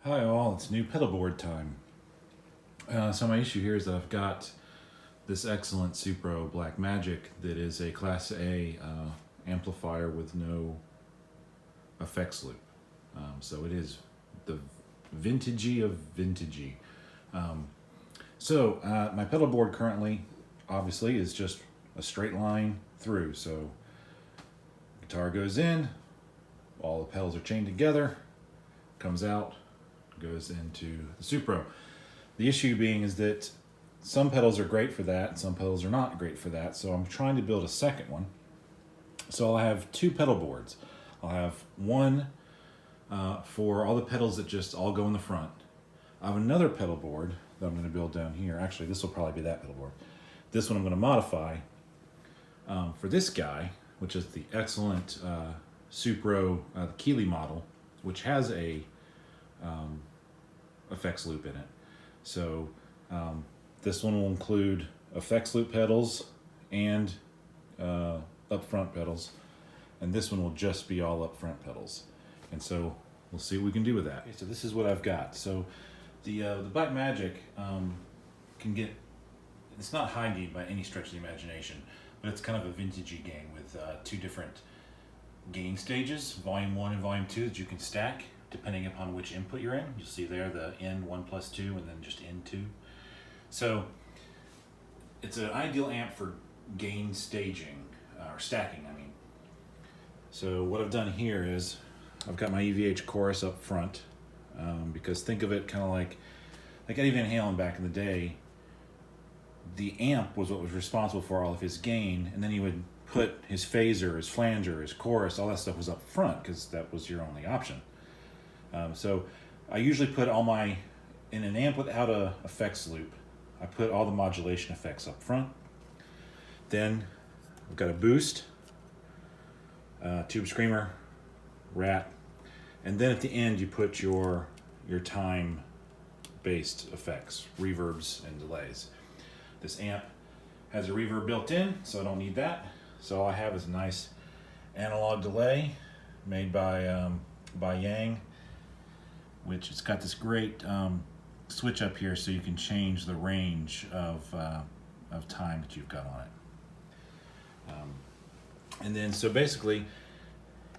Hi all, it's new pedal board time. So my issue here is that I've got this excellent Supro Black Magick that is a Class A amplifier with no effects loop. So it is the vintagey of vintagey. My pedal board currently, obviously, is just a straight line through. So guitar goes in, all the pedals are chained together, comes out, goes into the Supro. The issue being is that some pedals are great for that and some pedals are not great for that, so I'm trying to build a second one. So I'll have two pedal boards. I'll have one for all the pedals that just all go in the front. I have another pedal board that I'm going to build down here. Actually, this will probably be that pedal board. This one I'm going to modify for this guy, which is the excellent Supro Keeley model, which has a effects loop in it. So this one will include effects loop pedals and up front pedals, and this one will just be all up front pedals. And so we'll see what we can do with that. Okay, so this is what I've got. So the Black Magick can get, it's not high gain by any stretch of the imagination, but it's kind of a vintagey gain with two different gain stages, volume 1 and volume 2, that you can stack depending upon which input you're in. You'll see there the N1+2 and then just N2. So it's an ideal amp for gain staging, or stacking, I mean. So what I've done here is I've got my EVH Chorus up front, because think of it kind of like Eddie Van Halen back in the day. The amp was what was responsible for all of his gain, and then he would put his phaser, his flanger, his chorus, all that stuff was up front because that was your only option. So I usually put all my, in an amp without a effects loop, I put all the modulation effects up front. Then I've got a boost, tube screamer, rat, and then at the end you put your time-based effects, reverbs and delays. This amp has a reverb built in, so I don't need that. So all I have is a nice analog delay made by Biyang, which it's got this great switch up here so you can change the range of time that you've got on it. And then so basically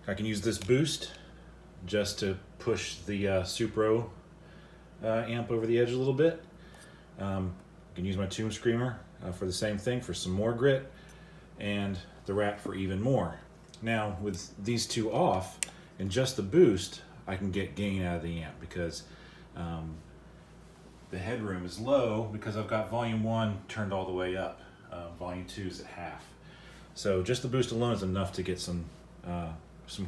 I can use this boost just to push the Supro amp over the edge a little bit. I can use my tube screamer for the same thing, for some more grit, and the rat for even more. Now with these two off and just the boost, I can get gain out of the amp because the headroom is low because I've got volume 1 turned all the way up. Volume 2 is at half. So just the boost alone is enough to get some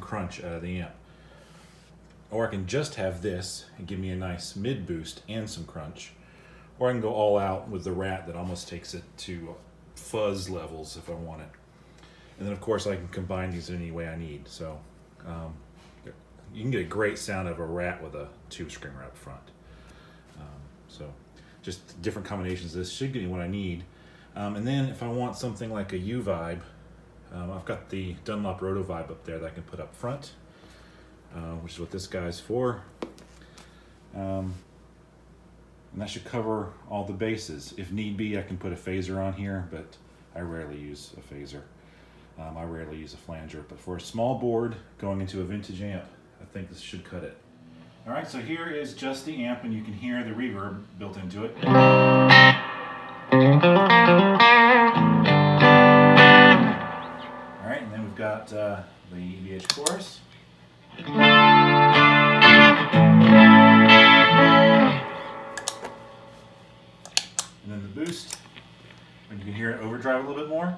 crunch out of the amp. Or I can just have this and give me a nice mid boost and some crunch. Or I can go all out with the rat that almost takes it to fuzz levels if I want it. And then of course I can combine these in any way I need. So you can get a great sound of a rat with a tube screamer up front. So just different combinations of this should give me what I need. And then if I want something like a U-Vibe, I've got the Dunlop Roto Vibe up there that I can put up front, which is what this guy's for. And that should cover all the bases. If need be, I can put a phaser on here, but I rarely use a phaser. I rarely use a flanger, but for a small board going into a vintage amp, I think this should cut it. All right, so here is just the amp, and you can hear the reverb built into it. All right, and then we've got the EVH Chorus. And then the boost, and you can hear it overdrive a little bit more.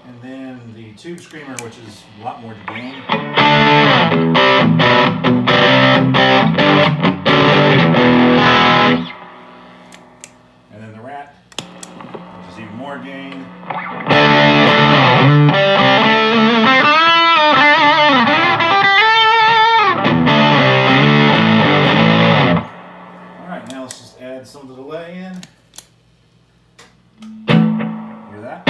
And then the tube screamer, which is a lot more gain. And then the rat, which is even more gain. Alright, now let's just add some of the delay in. Hear that?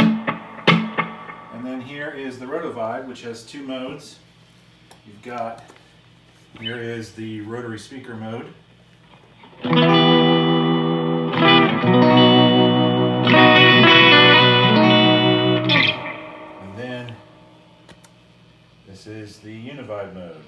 And then here here is the Rotovibe, which has two modes. You've got, here is the rotary speaker mode. And then this is the Univibe mode.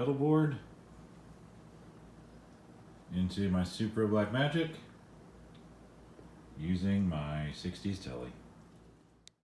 Pedal board into my Supro Black Magick using my 60s Tele.